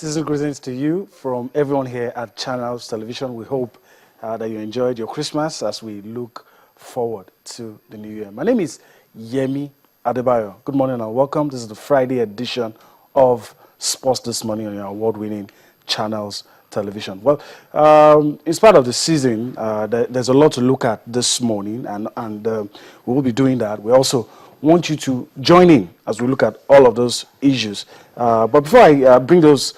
Season greetings to you from everyone here at Channels Television. We hope that you enjoyed your Christmas as we look forward to the new year. My name is Yemi Adebayo. Good morning and welcome. This is the Friday edition of Sports This Morning on your award-winning Channels Television. Well, in spite of the season, there's a lot to look at this morning, and we will be doing that. We also want you to join in as we look at all of those issues. But before I bring those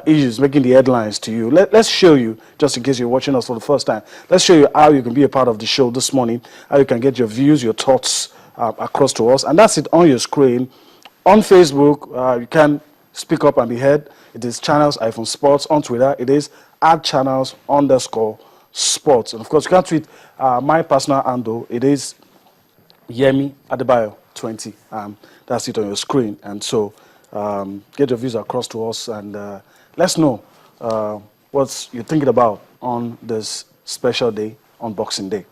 issues making the headlines to you, let's show you, just in case you're watching us for the first time, let's show you how you can be a part of the show this morning, how you can get your views, your thoughts across to us. And that's it on your screen. On Facebook, you can speak up and be heard. It is Channels-Sports. On Twitter, it is @Channels_Sports. And of course, you can tweet my personal handle. It is Yemi Adebayo 20. That's it on your screen. And so get your views across to us and let's know what you're thinking about on this special day, on Boxing Day.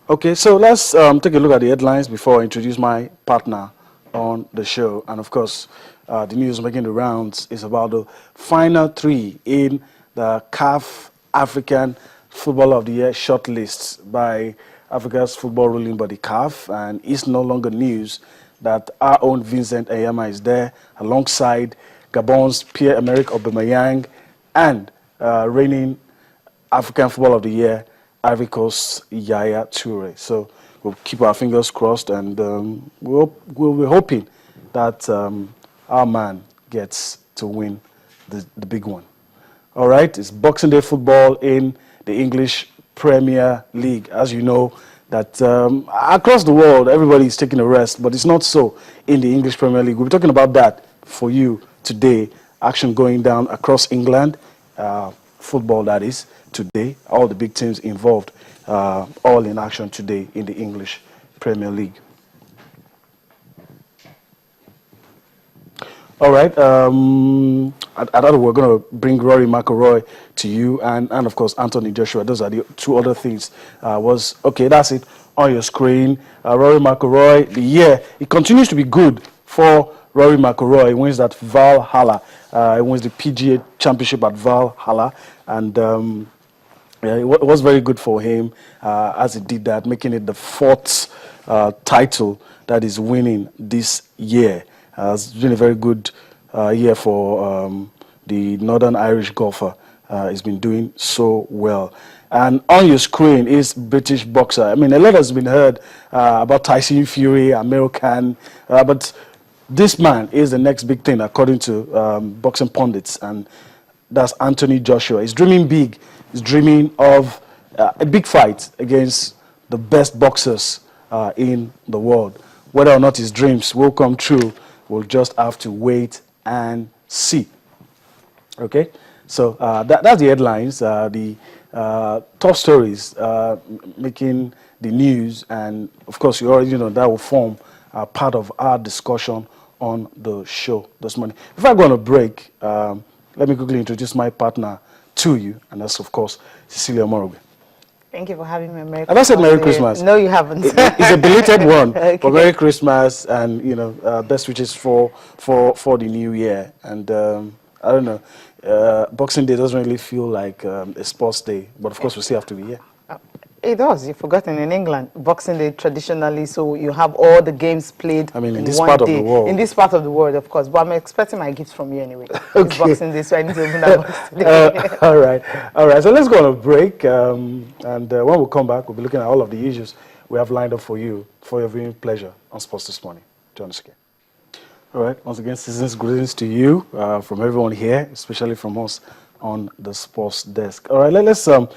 Okay, so let's take a look at the headlines before I introduce my partner on the show. And of course, the news making the rounds is about the final three in the CAF African Footballer of the Year shortlists by Africa's football ruling body CAF, and it's no longer news that our own Vincent Eyama is there alongside Gabon's Pierre-Emerick Aubameyang and reigning African Footballer of the Year Ivory Coast's Yaya Toure. So we'll keep our fingers crossed, and we'll be hoping that our man gets to win the big one. All right, it's Boxing Day football in the English Premier League. As you know, that across the world, everybody is taking a rest, but it's not so in the English Premier League. We'll be talking about that for you today. Action going down across England, football that is, today. All the big teams involved, all in action today in the English Premier League. All right, I thought we were going to bring Rory McIlroy to you and of course, Anthony Joshua. Those are the two other things. Okay, that's it on your screen. Rory McIlroy, the year, it continues to be good for Rory McIlroy. He wins that Valhalla. He wins the PGA Championship at Valhalla. And yeah, it was very good for him as he did that, making it the fourth title that he's winning this year. It's been a very good year for the Northern Irish golfer. He's been doing so well. And on your screen is British boxer. I mean, a lot has been heard about Tyson Fury, Amir Khan, but this man is the next big thing according to boxing pundits, and that's Anthony Joshua. He's dreaming big. He's dreaming of a big fight against the best boxers in the world. Whether or not his dreams will come true, we'll just have to wait and see. Okay, so that's the headlines, the top stories making the news, and of course you already know that will form part of our discussion on the show this morning. Before I go on a break, let me quickly introduce my partner to you, and that's of course Cecilia Morogwe. Thank you for having me. Merry Have I said Merry Christmas? No, you haven't. It's a belated one. Okay. But Merry Christmas, and you know, best wishes for the new year. And I don't know, Boxing Day doesn't really feel like a sports day, but of course we still have to be here. It does. You've forgotten, in England, Boxing Day traditionally, so you have all the games played. I mean, in this part of the world. In this part of the world, of course. But I'm expecting my gifts from you anyway. Okay. It's Boxing Day, so I need to open that box today. All right. So let's go on a break, and when we come back, we'll be looking at all of the issues we have lined up for you for your viewing pleasure on Sports This Morning. Join us again. All right. Once again, season's greetings to you from everyone here, especially from us on the sports desk. All right, let's go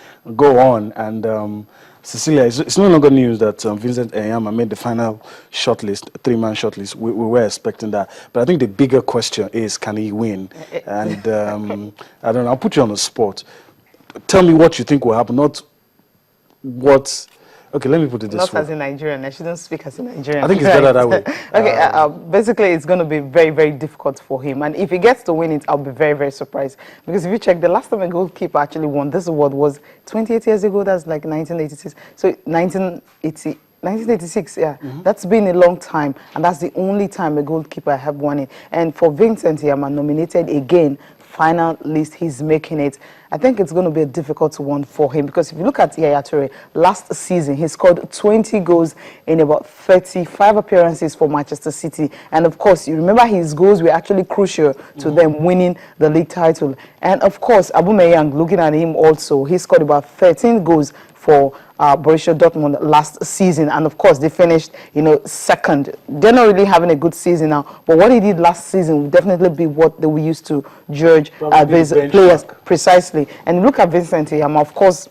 on. And Cecilia, it's no longer news that Vincent Eyama made the final shortlist, three-man shortlist. We were expecting that. But I think the bigger question is, can he win? And I don't know, I'll put you on the spot. Tell me what you think will happen, not what... Okay, let me put it this way. Not as a Nigerian. I shouldn't speak as a Nigerian. I think it's better that way. Okay, basically, it's going to be very, very difficult for him. And if he gets to win it, I'll be very, very surprised. Because if you check, the last time a goalkeeper actually won this award was 28 years ago. That's like 1986. So 1980. 1986, yeah. That's been a long time, and that's the only time a goalkeeper have won it. And for Vincent Yama, nominated again, final list, he's making it. I think it's going to be a difficult one for him, because if you look at Yaya Toure, last season he scored 20 goals in about 35 appearances for Manchester City. And of course, you remember his goals were actually crucial to them winning the league title. And of course, Aubameyang, looking at him also, he scored about 13 goals for Borussia Dortmund last season, and of course they finished, second. They're not really having a good season now, but what he did last season will definitely be what they were used to judge these players precisely. And look at Vincent Yama, of course.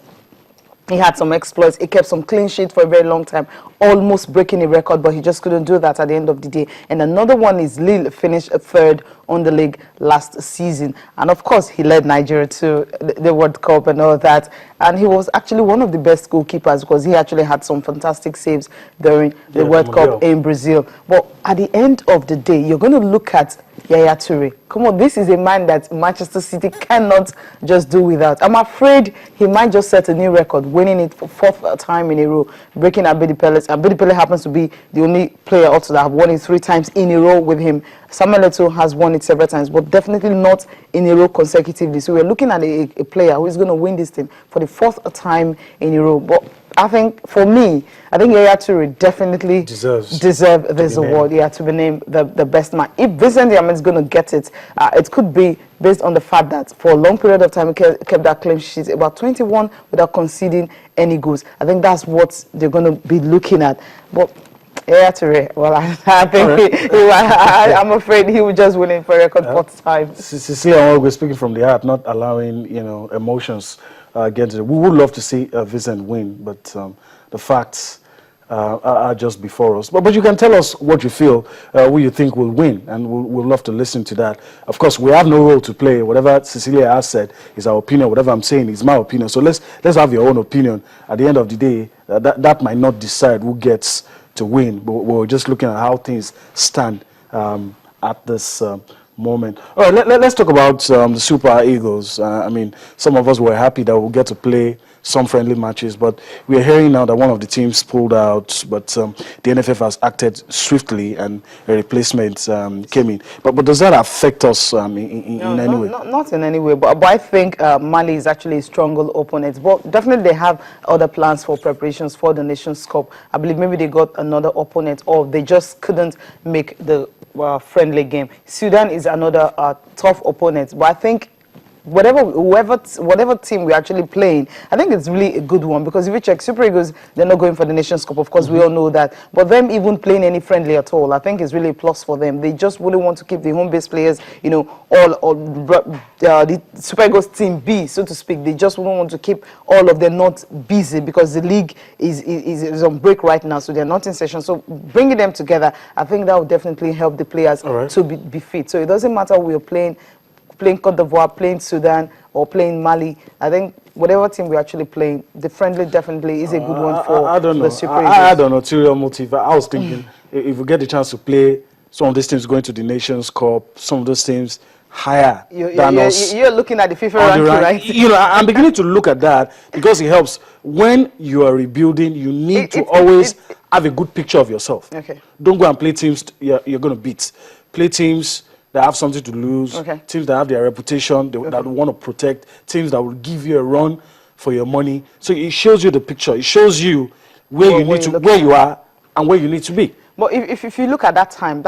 He had some exploits. He kept some clean sheets for a very long time, almost breaking a record, but he just couldn't do that at the end of the day. And another one is Lille, finished third on the league last season. And of course, he led Nigeria to the World Cup and all that. And he was actually one of the best goalkeepers, because he actually had some fantastic saves during the World Cup in Brazil. But at the end of the day, you're going to look at Yaya Toure. Come on, this is a man that Manchester City cannot just do without. I'm afraid he might just set a new record, winning it for fourth time in a row, breaking Abedi Pele. Abedi Pele happens to be the only player also that have won it 3 times in a row with him. Samuel Eto'o has won it several times, but definitely not in a row consecutively. So we're looking at a player who is going to win this thing for the 4th time in a row. But I think, for me, I think Yaya Toure definitely deserve this award, to be named the best man. If Vincent Yama is going to get it, it could be based on the fact that for a long period of time he kept that clean sheet, about 21 without conceding any goals. I think that's what they're going to be looking at. But Yaya Toure, well, I think I'm afraid he will just win it for a record 4th time. Cecilia, we're speaking from the heart, not allowing emotions get to it. We would love to see Vincent win, but the facts are just before us. But you can tell us what you feel, who you think will win, and we'll love to listen to that. Of course, we have no role to play. Whatever Cecilia has said is our opinion. Whatever I'm saying is my opinion. So let's have your own opinion. At the end of the day, that might not decide who gets to win, but we're just looking at how things stand at this moment. All right, let's talk about the Super Eagles. I mean, some of us were happy that we'll get to play some friendly matches, but we are hearing now that one of the teams pulled out, but the NFF has acted swiftly and a replacement came in. But does that affect us in any way? Not in any way, but I think Mali is actually a stronger opponent. But definitely they have other plans for preparations for the Nations Cup. I believe maybe they got another opponent, or they just couldn't make the friendly game. Sudan is another tough opponent, but I think whatever team we're actually playing, I think it's really a good one, because if you check Super Eagles, they're not going for the Nations Cup. Of course, we all know that. But them even playing any friendly at all, I think is really a plus for them. They just really want to keep the home-based players, all the Super Eagles team B, so to speak. They just want to keep all of them not busy, because the league is on break right now, so they're not in session. So bringing them together, I think that would definitely help the players to be fit. So it doesn't matter who we're playing Cote d'Ivoire, playing Sudan, or playing Mali. I think whatever team we're actually playing, the friendly definitely is a good one for I don't know. the Super Eagles. I don't know, ulterior motive. I was thinking, if we get the chance to play some of these teams going to the Nations Cup, some of those teams higher than us. You're looking at the FIFA ranking, right? I'm beginning to look at that, because it helps. When you are rebuilding, you need to always have a good picture of yourself. Okay. Don't go and play teams you're going to beat. Play teams that have something to lose, teams that have their reputation, that want to protect, teams that will give you a run for your money. So it shows you the picture. It shows you where you are and where you need to be. But if you look at that time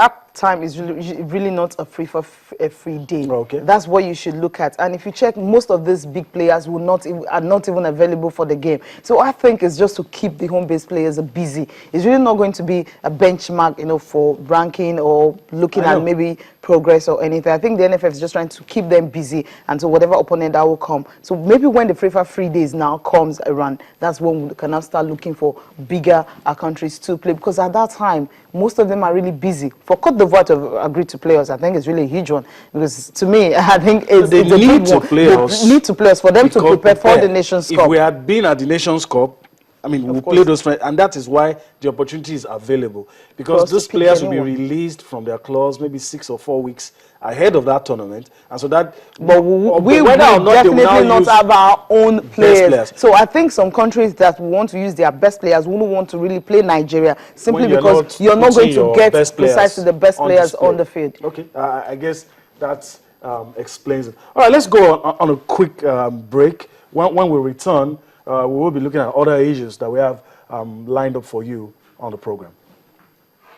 is really not a free day. Okay. That's what you should look at. And if you check, most of these big players are not even available for the game. So I think it's just to keep the home-based players busy. It's really not going to be a benchmark, for ranking or looking at maybe progress or anything. I think the NFF is just trying to keep them busy until whatever opponent that will come. So maybe when the FIFA free days now comes around, that's when we can now start looking for bigger countries to play, because at that time, most of them are really busy. For Cote d'Ivoire to agree to play us, I think it's really a huge one, because to me, I think it's they need to play us. They need to play us for them to prepare for the Nations Cup. If we had been at the Nations Cup, I mean, we'll course. play those friends, and that is why the opportunity is available, because us to these pick players will be anyone. released from their clubs maybe 6 or 4 weeks ahead of that tournament, and so that. But we whether or will not they will now definitely not use have our own best players. players. So I think some countries that want to use their best players wouldn't want to really play Nigeria simply When you're because not you're not going putting to your get best players precisely the best on players display. on the field. Okay, I guess that explains it. All right, let's go on a quick break. When we return, we will be looking at other issues that we have lined up for you on the program.